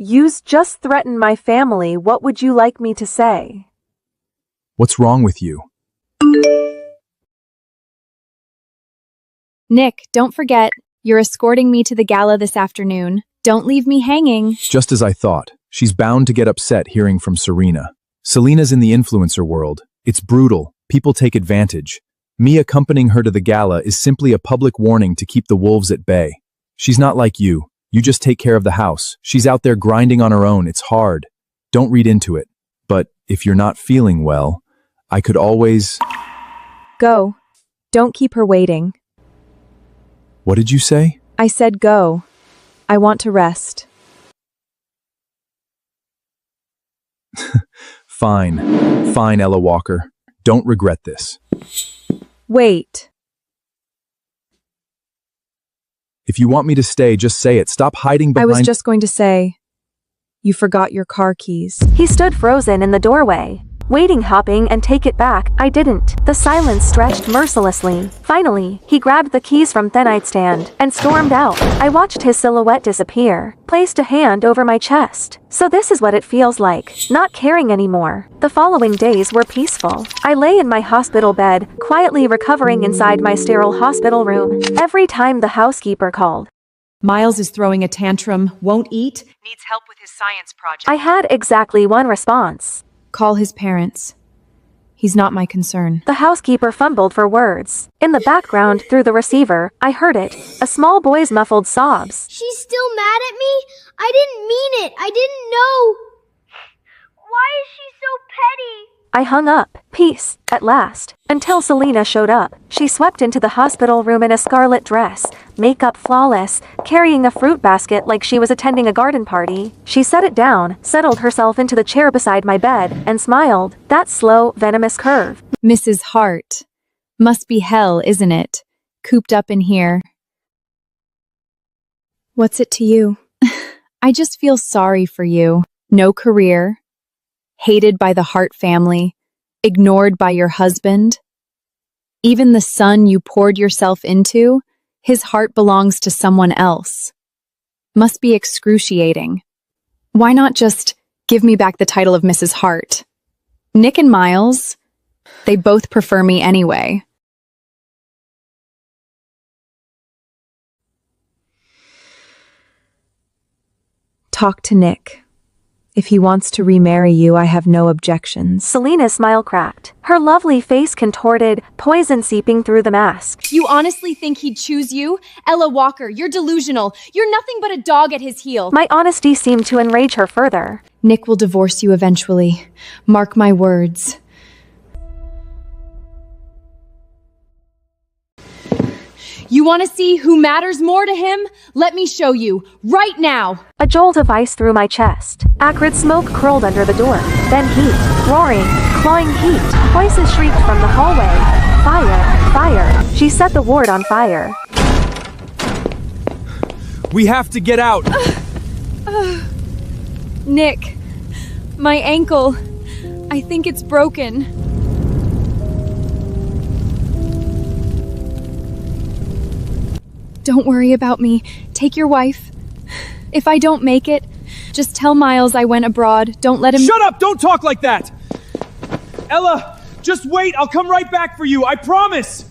You just threatened my family. What would you like me to say? What's wrong with you? Nick, don't forget, you're escorting me to the gala this afternoon. Don't leave me hanging. Just as I thought. She's bound to get upset hearing from Serena. Selena's in the influencer world. It's brutal. People take advantage. Me accompanying her to the gala is simply a public warning to keep the wolves at bay. She's not like you. You just take care of the house. She's out there grinding on her own. It's hard. Don't read into it. But if you're not feeling well, I could always... Go. Don't keep her waiting. What did you say? I said go. I want to rest. Fine. Fine, Ella Walker. Don't regret this. Wait. If you want me to stay, just say it. Stop hiding behind... I was just going to say, you forgot your car keys. He stood frozen in the doorway, waiting, hopping, and take it back. I didn't. The silence stretched mercilessly. Finally, he grabbed the keys from the nightstand and stormed out. I watched his silhouette disappear, placed a hand over my chest. So this is what it feels like, not caring anymore. The following days were peaceful. I lay in my hospital bed, quietly recovering inside my sterile hospital room. Every time the housekeeper called, Miles is throwing a tantrum, won't eat, needs help with his science project. I had exactly one response. Call his parents. He's not my concern. The housekeeper fumbled for words. In the background, through the receiver, I heard it. A small boy's muffled sobs. She's still mad at me? I didn't mean it. I didn't know. Why is she so petty? I hung up. Peace, at last. Until Selena showed up. She swept into the hospital room in a scarlet dress, makeup flawless, carrying a fruit basket like she was attending a garden party. She set it down, settled herself into the chair beside my bed, and smiled. That slow, venomous curve. Mrs. Hart. Must be hell, isn't it? Cooped up in here. What's it to you? I just feel sorry for you. No career. Hated by the Hart family. Ignored by your husband. Even the son you poured yourself into, his heart belongs to someone else. Must be excruciating. Why not just give me back the title of Mrs. Hart? Nick and Miles, they both prefer me anyway. Talk to Nick. If he wants to remarry you, I have no objections. Selena's smile cracked. Her lovely face contorted, poison seeping through the mask. You honestly think he'd choose you? Ella Walker, you're delusional. You're nothing but a dog at his heel. My honesty seemed to enrage her further. Nick will divorce you eventually. Mark my words. You want to see who matters more to him? Let me show you, right now. A jolt of ice through my chest. Acrid smoke curled under the door. Then heat. Roaring, clawing heat. Voices shrieked from the hallway. Fire, fire. She set the ward on fire. We have to get out! Nick, my ankle. I think it's broken. Don't worry about me. Take your wife. If I don't make it, just tell Miles I went abroad. Don't let him— Shut up! Don't talk like that! Ella, just wait. I'll come right back for you. I promise!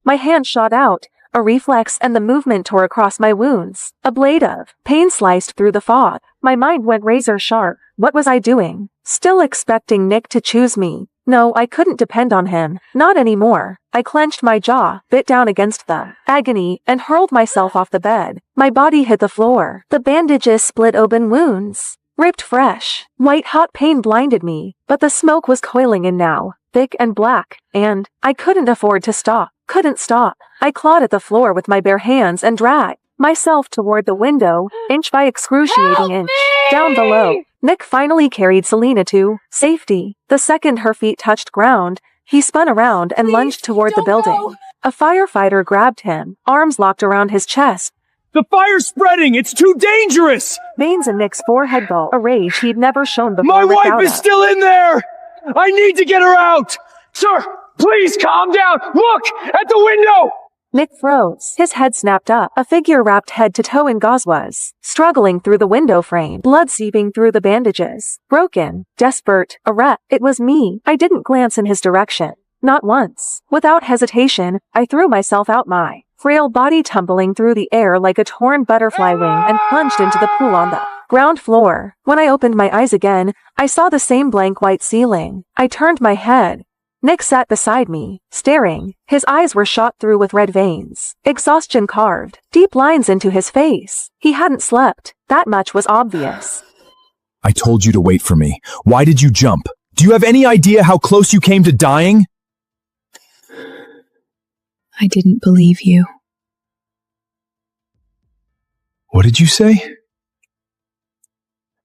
My hand shot out. A reflex and the movement tore across my wounds. A blade of pain sliced through the fog. My mind went razor sharp. What was I doing? Still expecting Nick to choose me. No, I couldn't depend on him. Not anymore. I clenched my jaw, bit down against the agony, and hurled myself off the bed. My body hit the floor. The bandages split open wounds. Ripped fresh. White hot pain blinded me, but the smoke was coiling in now, thick and black, and I couldn't afford to stop. Couldn't stop. I clawed at the floor with my bare hands and dragged myself toward the window, inch by excruciating inch. Down below, Nick finally carried Selena to safety. The second her feet touched ground, he spun around and lunged toward the building. go. A firefighter grabbed him, arms locked around his chest. The fire's spreading! It's too dangerous! Veins in Nick's forehead bulge, a rage he'd never shown before. My ripped out wife is of. still in there! I need to get her out! Sir, please calm down! Look! At the window! Nick froze. His head snapped up. A figure wrapped head to toe in gauze was struggling through the window frame, blood seeping through the bandages. Broken, desperate, a wreck. It was me. I didn't glance in his direction. Not once. Without hesitation, I threw myself out, my frail body tumbling through the air like a torn butterfly wing, and plunged into the pool on the ground floor. When I opened my eyes again, I saw the same blank white ceiling. I turned my head. Nick sat beside me, staring. His eyes were shot through with red veins. Exhaustion carved deep lines into his face. He hadn't slept. That much was obvious. I told you to wait for me. Why did you jump? Do you have any idea how close you came to dying? I didn't believe you. What did you say?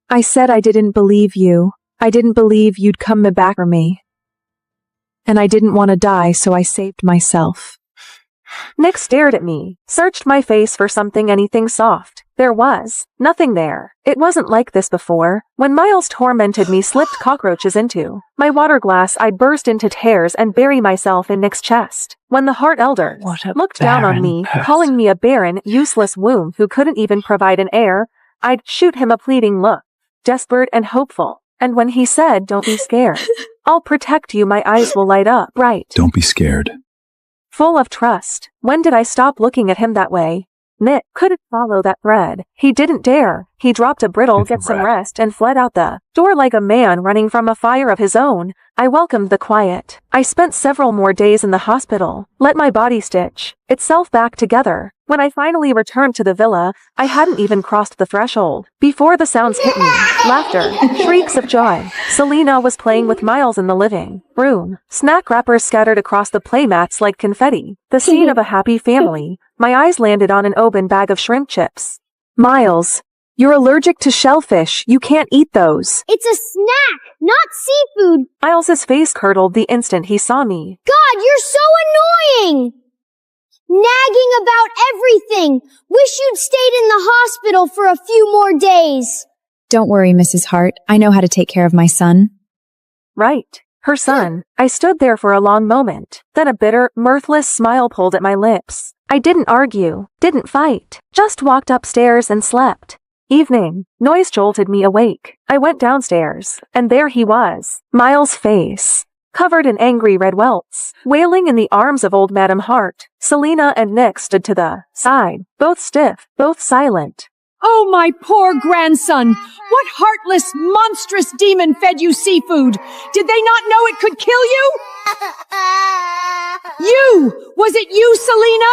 I said I didn't believe you. I didn't believe you'd come back for me. And I didn't want to die, so I saved myself. Nick stared at me, searched my face for something, anything soft. There was nothing there. It wasn't like this before. When Miles tormented me, slipped cockroaches into my water glass, I'd burst into tears and bury myself in Nick's chest. When the Hart elder looked down on me, calling me a barren, useless womb who couldn't even provide an heir, I'd shoot him a pleading look, desperate and hopeful. And when he said, "Don't be scared, I'll protect you," my eyes will light up bright. Don't be scared. Full of trust. When did I stop looking at him that way? Nick couldn't follow that thread. He didn't dare. He dropped a brittle, "Get some rest," and fled out the door like a man running from a fire of his own. I welcomed the quiet. I spent several more days in the hospital, let my body stitch itself back together. When I finally returned to the villa, I hadn't even crossed the threshold before the sounds hit me. Laughter, shrieks of joy. Selena was playing with Miles in the living room. Snack wrappers scattered across the playmats like confetti. The scene of a happy family. My eyes landed on an open bag of shrimp chips. "Miles, you're allergic to shellfish. You can't eat those." It's a snack, not seafood. Miles's face curdled the instant he saw me. God, you're so annoying! Nagging about everything. Wish you'd stayed in the hospital for a few more days. Don't worry, Mrs. Hart. I know how to take care of my son. Right. Her son. I stood there for a long moment. Then a bitter, mirthless smile pulled at my lips. I didn't argue, didn't fight, just walked upstairs and slept. Evening. Noise jolted me awake. I went downstairs, and there he was. Miles' face, covered in angry red welts, wailing in the arms of old Madame Hart. Selena and Nick stood to the side, both stiff, both silent. Oh, my poor grandson! What heartless, monstrous demon fed you seafood? Did they not know it could kill you? You! Was it you, Selena?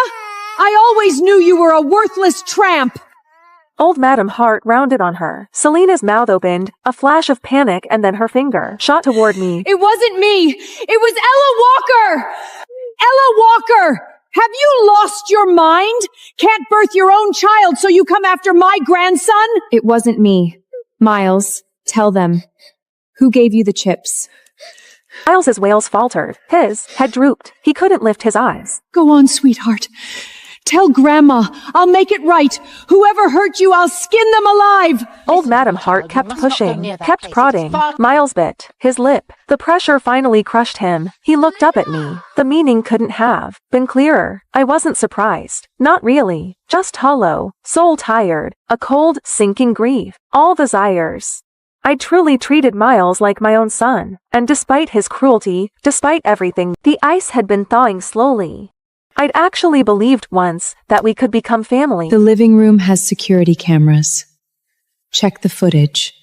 I always knew you were a worthless tramp. Old Madame Hart rounded on her. Selena's mouth opened, a flash of panic, and then her finger shot toward me. It wasn't me. It was Ella Walker! Ella Walker! Have you lost your mind? Can't birth your own child, so you come after my grandson? It wasn't me. Miles, tell them. Who gave you the chips? Miles's wails faltered. His head drooped. He couldn't lift his eyes. Go on, sweetheart. Tell Grandma. I'll make it right. Whoever hurt you, I'll skin them alive. Old Madame Hart kept pushing, kept prodding. Miles bit his lip. The pressure finally crushed him. He looked up at me. The meaning couldn't have been clearer. I wasn't surprised. Not really. Just hollow, soul tired, a cold, sinking grief. All desires. I truly treated Miles like my own son. And despite his cruelty, despite everything, the ice had been thawing slowly. I'd actually believed once that we could become family. The living room has security cameras. Check the footage.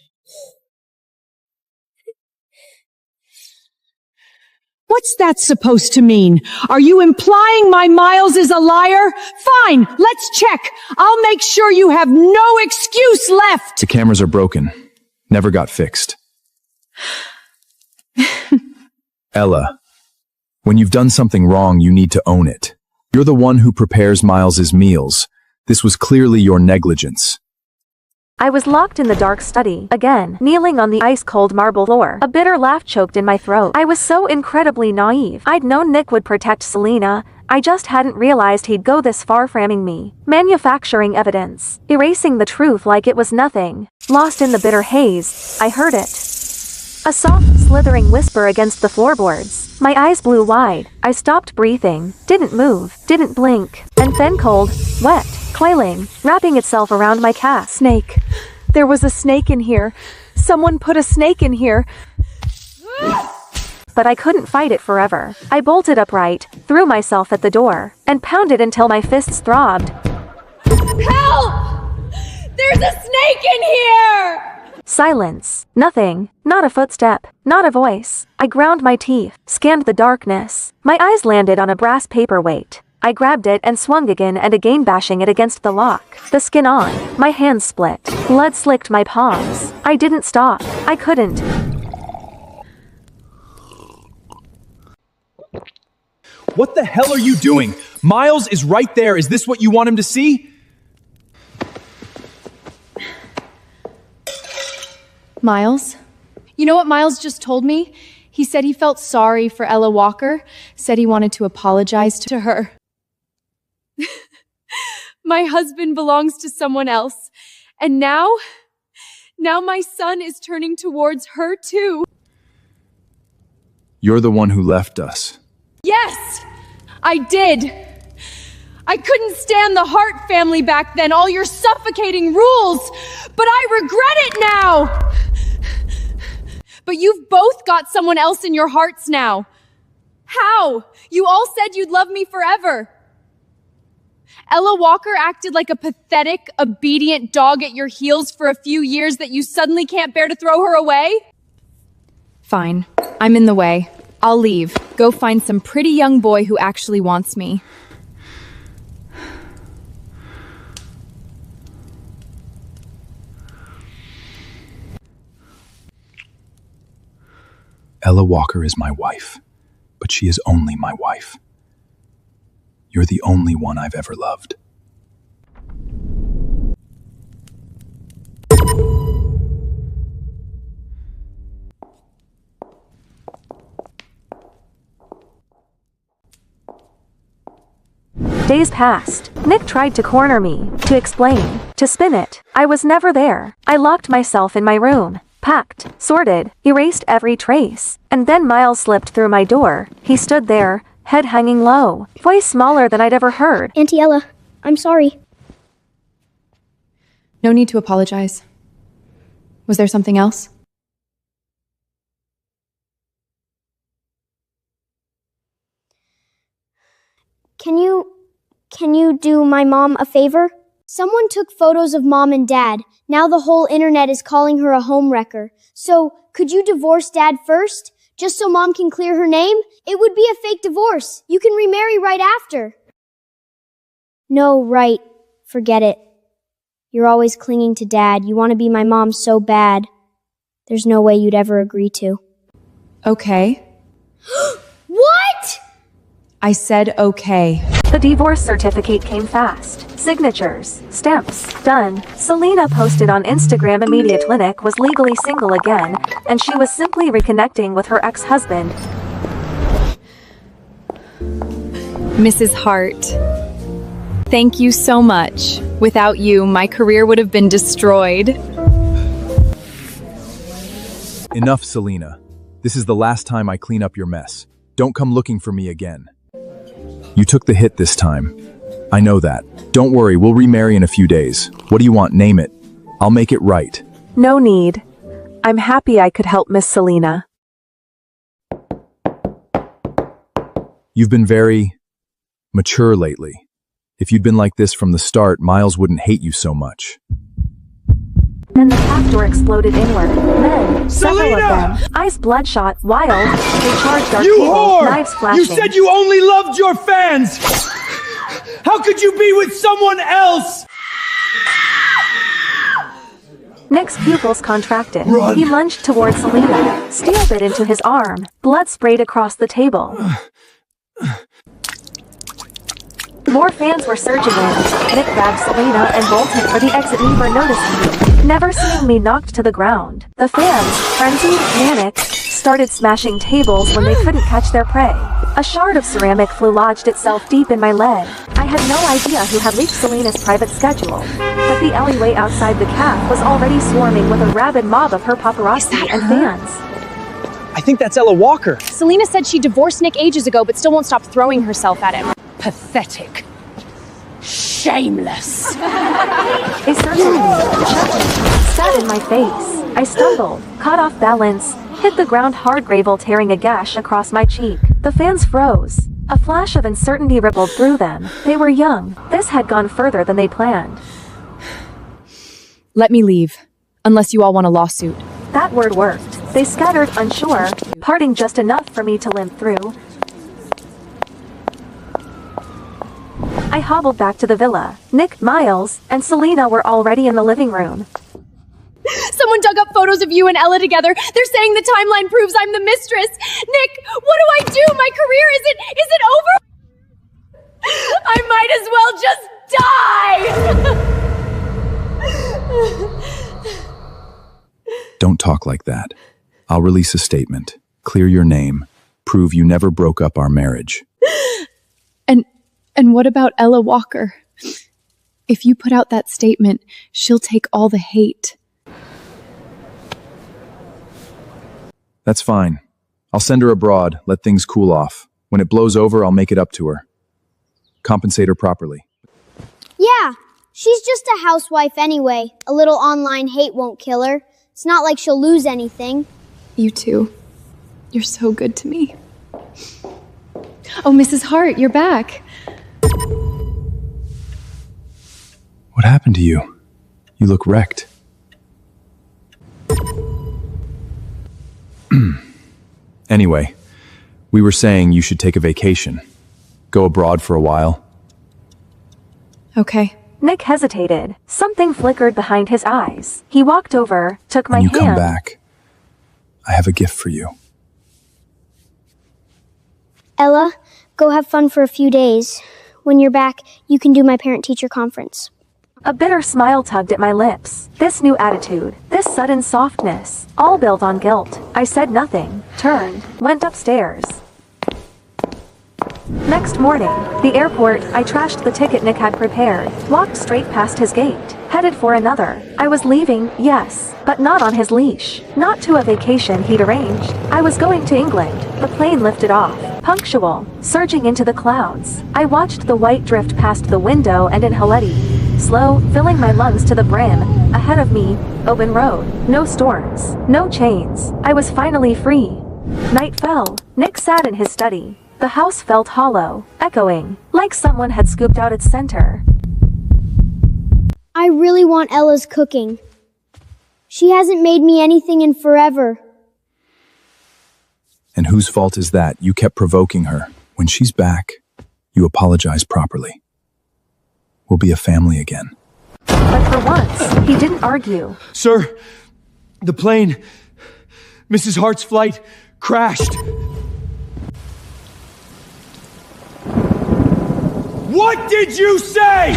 What's that supposed to mean? Are you implying my Miles is a liar? Fine, let's check. I'll make sure you have no excuse left. The cameras are broken. Never got fixed. Ella, when you've done something wrong, you need to own it. You're the one who prepares Miles's meals. This was clearly your negligence. I was locked in the dark study, again, kneeling on the ice-cold marble floor. A bitter laugh choked in my throat. I was so incredibly naive. I'd known Nick would protect Selena. I just hadn't realized he'd go this far framing me. Manufacturing evidence. Erasing the truth like it was nothing. Lost in the bitter haze, I heard it. A soft, slithering whisper against the floorboards. My eyes blew wide. I stopped breathing, didn't move, didn't blink, and then cold, wet, coiling, wrapping itself around my calf. Snake. There was a snake in here. Someone put a snake in here. But I couldn't fight it forever. I bolted upright, threw myself at the door, and pounded until my fists throbbed. Help! There's a snake in here! Silence. Nothing. Not a footstep. Not a voice. I ground my teeth, scanned the darkness. My eyes landed on a brass paperweight. I grabbed it and swung again and again, bashing it against the lock. The skin on. My hands split. Blood slicked my palms. I didn't stop. I couldn't. What the hell are you doing? Miles is right there. Is this what you want him to see? Miles? You know what Miles just told me? He said he felt sorry for Ella Walker, said he wanted to apologize to her. My husband belongs to someone else, and now my son is turning towards her too. You're the one who left us. Yes, I did. I couldn't stand the Hart family back then, all your suffocating rules, but I regret it now. But you've both got someone else in your hearts now. How? You all said you'd love me forever. Ella Walker acted like a pathetic, obedient dog at your heels for a few years that you suddenly can't bear to throw her away? Fine. I'm in the way. I'll leave. Go find some pretty young boy who actually wants me. Ella Walker is my wife, but she is only my wife. You're the only one I've ever loved. Days passed. Nick tried to corner me, to explain, to spin it. I was never there. I locked myself in my room, packed, sorted, erased every trace. And then Miles slipped through my door. He stood there, head hanging low, voice smaller than I'd ever heard. Auntie Ella, I'm sorry. No need to apologize. Was there something else? Can you do my mom a favor? Someone took photos of Mom and Dad. Now the whole internet is calling her a homewrecker. So, could you divorce Dad first? Just so Mom can clear her name? It would be a fake divorce. You can remarry right after. No, right. Forget it. You're always clinging to Dad. You want to be my mom so bad. There's no way you'd ever agree to. Okay. What? I said okay. The divorce certificate came fast. Signatures, stamps, done. Selena posted on Instagram immediate clinic was legally single again, and she was simply reconnecting with her ex-husband. Mrs. Hart, thank you so much. Without you, my career would have been destroyed. Enough, Selena. This is the last time I clean up your mess. Don't come looking for me again. You took the hit this time. I know that. Don't worry, we'll remarry in a few days. What do you want? Name it. I'll make it right. No need. I'm happy I could help Miss Selena. You've been very mature lately. If you'd been like this from the start, Miles wouldn't hate you so much. Then the path door exploded inward. Men, several of Selena! them, eyes bloodshot, wild, they charged our You table, whore! knives flashing. You said you only loved your fans! How could you be with someone else? Nick's pupils contracted. Run. He lunged towards Selena, steel bit into his arm. Blood sprayed across the table. More fans were surging in. Nick grabbed Selena and bolted for the exit, never noticing me. Never seeing me knocked to the ground. The fans, frenzied, manic, started smashing tables when they couldn't catch their prey. A shard of ceramic lodged itself deep in my leg. I had no idea who had leaked Selena's private schedule, but the alleyway outside the cafe was already swarming with a rabid mob of her paparazzi and fans. I think that's Ella Walker. Selena said she divorced Nick ages ago, but still won't stop throwing herself at him. Pathetic. Shameless. They certainly sat in my face. I stumbled, caught off balance, hit the ground hard, gravel tearing a gash across my cheek. The fans froze. A flash of uncertainty rippled through them. They were young. This had gone further than they planned. Let me leave, unless you all want a lawsuit. That word worked. They scattered, unsure, parting just enough for me to limp through. I hobbled back to the villa. Nick, Miles, and Selena were already in the living room. Someone dug up photos of you and Ella together. They're saying the timeline proves I'm the mistress. Nick, what do I do? My career is it over? I might as well just die! Don't talk like that. I'll release a statement, clear your name, prove you never broke up our marriage. And what about Ella Walker? If you put out that statement, she'll take all the hate. That's fine. I'll send her abroad, let things cool off. When it blows over, I'll make it up to her. Compensate her properly. Yeah, she's just a housewife anyway. A little online hate won't kill her. It's not like she'll lose anything. You too. You're so good to me. Oh, Mrs. Hart, you're back. What happened to you? You look wrecked. Anyway, we were saying you should take a vacation. Go abroad for a while. Okay. Nick hesitated. Something flickered behind his eyes. He walked over, took my When you hand. come back, I have a gift for you. Ella, go have fun for a few days. When you're back, you can do my parent-teacher conference. A bitter smile tugged at my lips. This new attitude, this sudden softness, all built on guilt. I said nothing, turned, went upstairs. Next morning, the airport, I trashed the ticket Nick had prepared, walked straight past his gate, headed for another. I was leaving, yes, but not on his leash. Not to a vacation he'd arranged. I was going to England. The plane lifted off, punctual, surging into the clouds. I watched the white drift past the window and in Haleti. Slow, filling my lungs to the brim. Ahead of me, open road. No storms, no chains. I was finally free. Night fell. Nick sat in his study. The house felt hollow, echoing, like someone had scooped out its center. I really want Ella's cooking. She hasn't made me anything in forever. And whose fault is that? You kept provoking her. When she's back, you apologize properly. We'll be a family again. But for once, he didn't argue. Sir, the plane, Mrs. Hart's flight, crashed. What did you say?